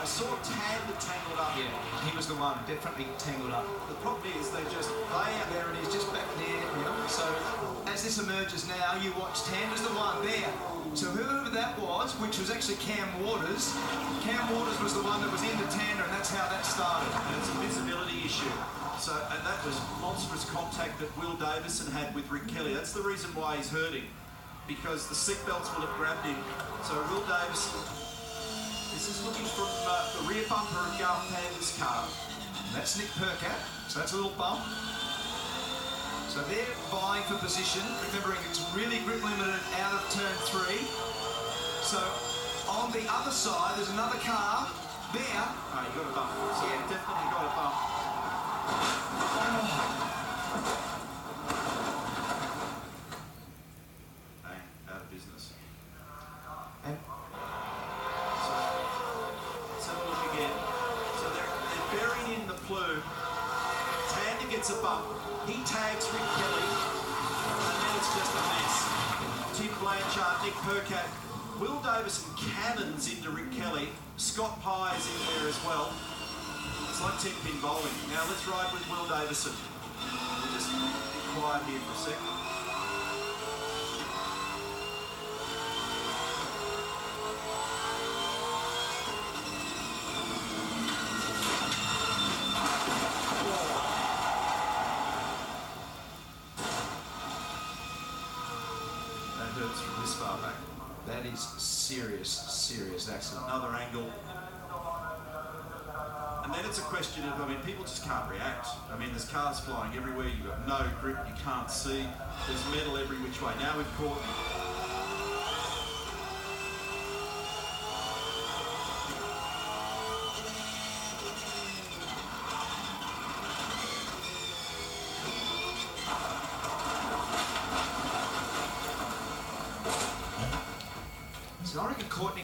I saw Tanda tangled up. Yeah, he was the one, definitely tangled up. The problem is they just lay out. There it is, just back there. Yeah. So as this emerges now, you watch Tanda's the one there. So whoever that was, which was actually Cam Waters was the one that was into Tanda, and that's how that started. And it's a visibility issue. So, and that was monstrous contact that Will Davison had with Rick Kelly. That's the reason why he's hurting, because the seatbelts will have grabbed him. So Will Davison, this is looking from the rear bumper of Garth Tanda's car. That's Nick Percat, so that's a little bump. So they're vying for position, remembering it's really grip limited out of turn 3. So on the other side, there's another car there. Oh, you got a bump. So yeah, definitely got a bump. Bang, out of business. And so, let's have a look again. So they're buried in the plume. Tanda gets a bump. He tags Rick Kelly. And then it's just a mess. Tim Blanchard, Nick Percat, Will Davison cannons into Rick Kelly. Scott Pye is in there as well. It's like 10-pin bowling. Now let's ride with Will Davison. We'll just be quiet here for a second. That hurts from this far back. that is serious accident. Another angle. And then it's a question of, I mean, people just can't react. I mean, there's cars flying everywhere, you've got no grip, you can't see, there's metal every which way. Now we've caught So I reckon Courtney